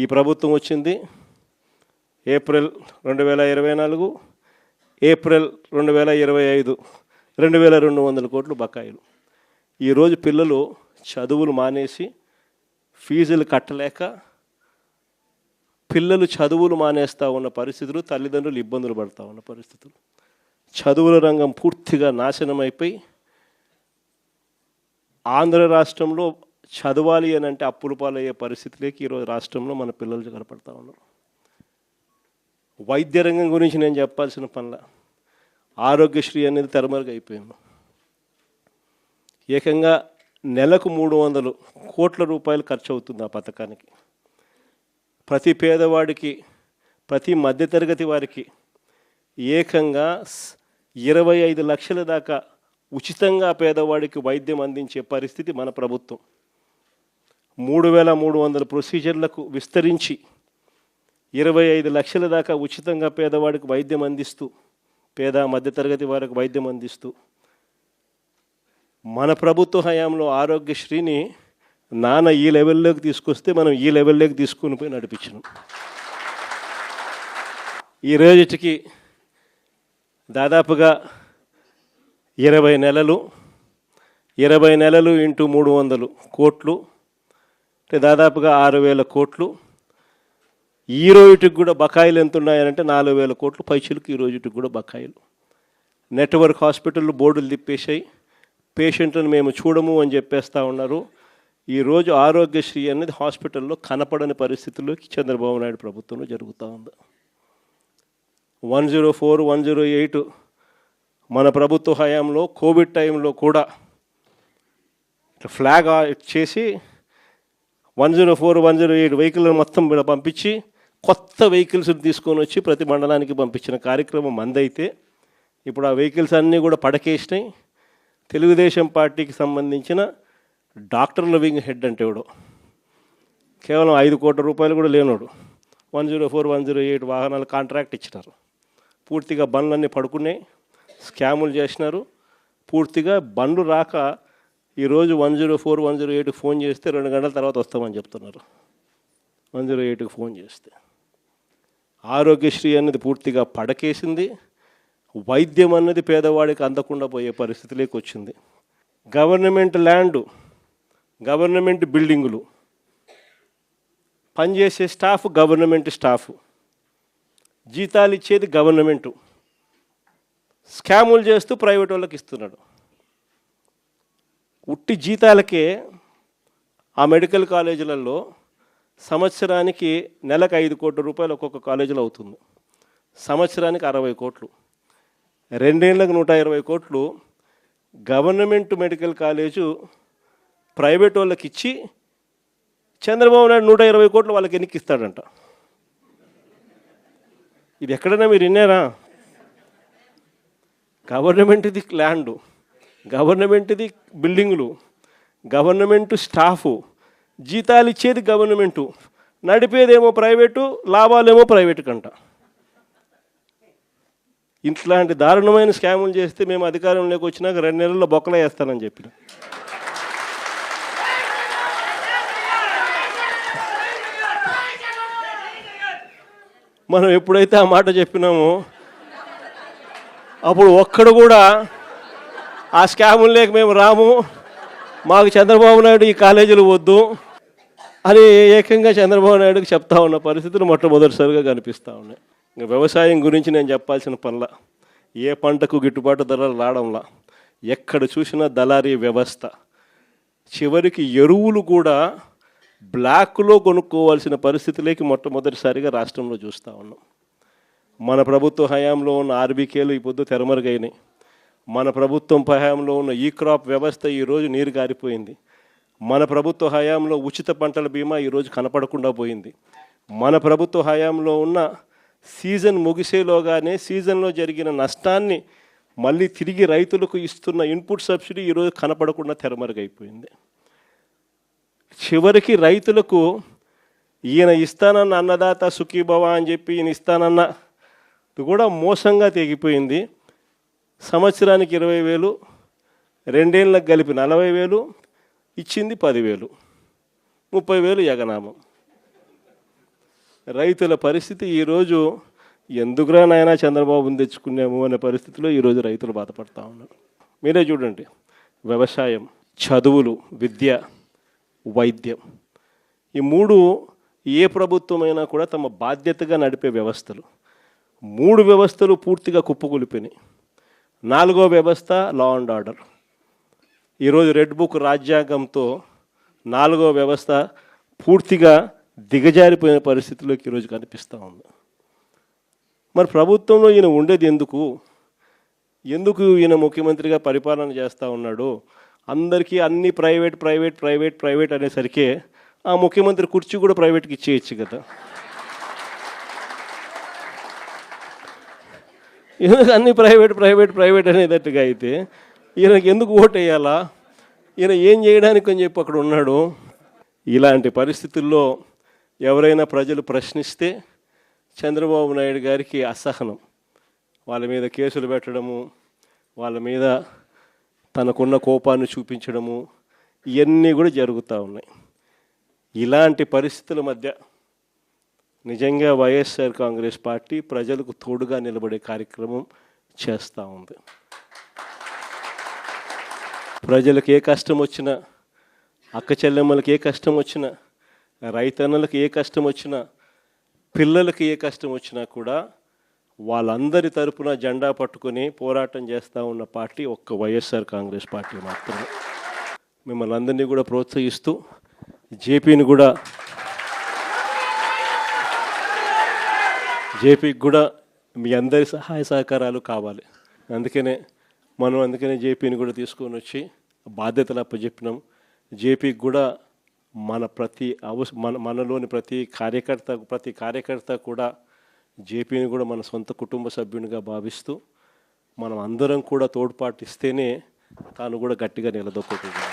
ఈ ప్రభుత్వం వచ్చింది ఏప్రిల్ 2024, ఏప్రిల్ 2025 2200 కోట్లు బకాయిలు. ఈరోజు పిల్లలు చదువులు మానేసి ఫీజులు కట్టలేక పిల్లలు చదువులు మానేస్తూ ఉన్న పరిస్థితులు, తల్లిదండ్రులు ఇబ్బందులు పడుతూ ఉన్న పరిస్థితులు. చదువుల రంగం పూర్తిగా నాశనం అయిపోయి ఆంధ్ర రాష్ట్రంలో చదవాలి అని అంటే అప్పుల పాలయ్యే పరిస్థితులకి ఈరోజు రాష్ట్రంలో మన పిల్లలు కనపడతా ఉన్నారు. వైద్య రంగం గురించి నేను చెప్పాల్సిన పనిలా, ఆరోగ్యశ్రీ అనేది తెరమరుగైపోయింది. ఏకంగా నెలకు 300 కోట్ల రూపాయలు ఖర్చు అవుతుంది ఆ పథకానికి. ప్రతి పేదవాడికి, ప్రతి మధ్యతరగతి వారికి ఏకంగా 25 లక్షల దాకా ఉచితంగా పేదవాడికి వైద్యం అందించే పరిస్థితి మన ప్రభుత్వం. 3300 ప్రొసీజర్లకు విస్తరించి 25 లక్షల దాకా ఉచితంగా పేదవాడికి వైద్యం అందిస్తూ, పేద మధ్యతరగతి వారికి వైద్యం అందిస్తూ మన ప్రభుత్వ హయాంలో ఆరోగ్యశ్రీని నాన్న ఈ లెవెల్లోకి తీసుకొస్తే మనం ఈ లెవెల్లోకి తీసుకుని పోయి నడిపించినాం. ఈ రోజుకి దాదాపుగా 20 నెలలు, 20 నెలలు ఇంటూ 300 కోట్లు అంటే దాదాపుగా 6000 కోట్లు. ఈ రోజుకి కూడా బకాయిలు ఎంత ఉన్నాయనంటే 4000 కోట్లు పైచులకు ఈ రోజుకి కూడా బకాయిలు. నెట్వర్క్ హాస్పిటళ్ళు బోర్డులు తిప్పేశాయి, పేషెంట్లను మేము చూడము అని చెప్పేస్తూ ఉన్నారు. ఈరోజు ఆరోగ్యశ్రీ అనేది హాస్పిటల్లో కనపడని పరిస్థితుల్లోకి చంద్రబాబు నాయుడు ప్రభుత్వంలో జరుగుతూ ఉంది. 104, 108 మన ప్రభుత్వ హయాంలో కోవిడ్ టైంలో కూడా ఫ్లాగ్ చేసి 104, 108 వెహికల్ మొత్తం పంపించి కొత్త వెహికల్స్ తీసుకొని వచ్చి ప్రతి మండలానికి పంపించిన కార్యక్రమం మందైతే ఇప్పుడు ఆ వెహికల్స్ అన్నీ కూడా పడకేసినాయి. తెలుగుదేశం పార్టీకి సంబంధించిన డాక్టర్ లివింగ్ హెడ్ అంటే ఎవడో కేవలం 5 కోట్ల రూపాయలు కూడా లేనోడు 104, 108 వాహనాలు కాంట్రాక్ట్ ఇచ్చినారు. పూర్తిగా బండ్లన్నీ పడుకున్నాయి, స్కాములు చేసినారు. పూర్తిగా బండ్లు రాక ఈరోజు 104, 108కి ఫోన్ చేస్తే 2 గంటల తర్వాత వస్తామని చెప్తున్నారు. 108కి ఫోన్ చేస్తే ఆరోగ్యశ్రీ అన్నది పూర్తిగా పడకేసింది. వైద్యం అన్నది పేదవాడికి అందకుండా పోయే పరిస్థితిలోకి వచ్చింది. గవర్నమెంట్ ల్యాండు, గవర్నమెంట్ బిల్డింగులు, పనిచేసే స్టాఫ్ గవర్నమెంట్ స్టాఫ్, జీతాలు ఇచ్చేది గవర్నమెంటు, స్కాములు చేస్తూ ప్రైవేట్ వాళ్ళకి ఇస్తున్నాడు. ఉట్టి జీతాలకే ఆ మెడికల్ కాలేజీలలో సంవత్సరానికి నెలకు 5 కోట్ల రూపాయలు ఒక్కొక్క కాలేజీలో అవుతుంది. సంవత్సరానికి 60 కోట్లు, 2 ఏళ్ళకు 120 కోట్లు గవర్నమెంట్ మెడికల్ కాలేజు ప్రైవేట్ వాళ్ళకి ఇచ్చి చంద్రబాబు నాయుడు 120 కోట్లు వాళ్ళకి ఎన్నికిస్తాడంట. ఇది ఎక్కడైనా మీరు విన్నారా? గవర్నమెంట్ది ల్యాండు, గవర్నమెంట్ది బిల్డింగులు, గవర్నమెంట్ స్టాఫు, జీతాలు ఇచ్చేది గవర్నమెంటు, నడిపేదేమో ప్రైవేటు, లాభాలేమో ప్రైవేటు కంట. ఇట్లాంటి దారుణమైన స్కాములు చేస్తే మేము అధికారంలోకి వచ్చినాక 2 నెలల్లో బొక్కలు వేస్తానని చెప్పిన. మనం ఎప్పుడైతే ఆ మాట చెప్పినామో అప్పుడు ఒక్కడు కూడా ఆ స్కాములు లేక మేము రాము, మాకు చంద్రబాబు నాయుడు ఈ కాలేజీలు వద్దు అని ఏకంగా చంద్రబాబు నాయుడుకి చెప్తా ఉన్న పరిస్థితులు మొట్టమొదటిసారిగా కనిపిస్తూ ఉన్నాయి. ఇంకా వ్యవసాయం గురించి నేను చెప్పాల్సిన పనిలా, ఏ పంటకు గిట్టుబాటు ధరలు రావడంలా, ఎక్కడ చూసినా దళారీ వ్యవస్థ. చివరికి ఎరువులు కూడా బ్లాక్లో కొనుక్కోవాల్సిన పరిస్థితులకి మొట్టమొదటిసారిగా రాష్ట్రంలో చూస్తూ ఉన్నాం. మన ప్రభుత్వ హయాంలో ఉన్న ఆర్బీకేలు ఈ పొద్దు తెరమరుగైనాయి. మన ప్రభుత్వం హయాంలో ఉన్న ఈ క్రాప్ వ్యవస్థ ఈరోజు నీరు గారిపోయింది. మన ప్రభుత్వ హయాంలో ఉచిత పంటల బీమా ఈరోజు కనపడకుండా పోయింది. మన ప్రభుత్వ హయాంలో ఉన్న సీజన్ ముగిసేలోగానే సీజన్లో జరిగిన నష్టాన్ని మళ్ళీ తిరిగి రైతులకు ఇస్తున్న ఇన్పుట్ సబ్సిడీ ఈరోజు కనపడకుండా తెరమరుగైపోయింది. చివరికి రైతులకు ఈయన ఇస్తానన్న అన్నదాత సుఖీభవ అని చెప్పి ఈయన ఇస్తానన్న కూడా మోసంగా తెగిపోయింది. సంవత్సరానికి 20,000, 2 ఏళ్ళకి కలిపి 40,000, ఇచ్చింది 10,000, 30,000 యగనామం. రైతుల పరిస్థితి ఈరోజు ఎందుకురా నాయనా చంద్రబాబుని తెచ్చుకున్నాము అనే పరిస్థితిలో ఈరోజు రైతులు బాధపడతా ఉన్నారు. మీరే చూడండి, వ్యవసాయం, చదువులు, విద్య, వైద్యం, ఈ మూడు ఏ ప్రభుత్వమైనా కూడా తమ బాధ్యతగా నడిపే వ్యవస్థలు. మూడు వ్యవస్థలు పూర్తిగా కుప్పకూలిపోయినాయి. నాలుగో వ్యవస్థ లా అండ్ ఆర్డర్. ఈరోజు రెడ్ బుక్ రాజ్యాంగంతో నాలుగో వ్యవస్థ పూర్తిగా దిగజారిపోయిన పరిస్థితుల్లోకి ఈరోజు కనిపిస్తూ ఉంది. మరి ప్రభుత్వంలో ఈయన ఉండేది ఎందుకు ఈయన ముఖ్యమంత్రిగా పరిపాలన చేస్తూ ఉన్నాడు? అందరికీ అన్ని ప్రైవేట్ ప్రైవేట్ ప్రైవేట్ ప్రైవేట్ అనేసరికి ఆ ముఖ్యమంత్రి కుర్చీ కూడా ప్రైవేట్కి ఇచ్చేయచ్చు కదా. అన్ని ప్రైవేట్ ప్రైవేట్ ప్రైవేట్ అనేటట్టుగా అయితే ఈయనకి ఎందుకు ఓటు వేయాలా? ఈయన ఏం చేయడానికి అని చెప్పి అక్కడ ఉన్నాడు. ఇలాంటి పరిస్థితుల్లో ఎవరైనా ప్రజలు ప్రశ్నిస్తే చంద్రబాబు నాయుడు గారికి అసహనం, వాళ్ళ మీద కేసులు పెట్టడము, వాళ్ళ మీద తనకున్న కోపాన్ని చూపించడము, ఇవన్నీ కూడా జరుగుతూ ఉన్నాయి. ఇలాంటి పరిస్థితుల మధ్య నిజంగా వైఎస్ఆర్ కాంగ్రెస్ పార్టీ ప్రజలకు తోడుగా నిలబడే కార్యక్రమం చేస్తూ ఉంది. ప్రజలకు ఏ కష్టం వచ్చినా, అక్క చెల్లెమ్మలకు ఏ కష్టం వచ్చినా, రైతన్నలకు ఏ కష్టం వచ్చినా, పిల్లలకి ఏ కష్టం వచ్చినా కూడా వాళ్ళందరి తరపున జెండా పట్టుకొని పోరాటం చేస్తూ ఉన్న పార్టీ ఒక్క వైఎస్ఆర్ కాంగ్రెస్ పార్టీ మాత్రమే. మిమ్మల్ని అందరినీ కూడా ప్రోత్సహిస్తూ జేపీకి కూడా మీ అందరి సహాయ సహకారాలు కావాలి. అందుకనే జేపీని కూడా తీసుకొని వచ్చి బాధ్యతలు అప్పచెప్పినాం. జేపీకి కూడా మనలోని ప్రతి కార్యకర్త కూడా జేపీని కూడా మన సొంత కుటుంబ సభ్యునిగా భావిస్తూ మనం అందరం కూడా తోడ్పాటు ఇస్తేనే తాను కూడా గట్టిగా నిలదొక్కుంటున్నాం.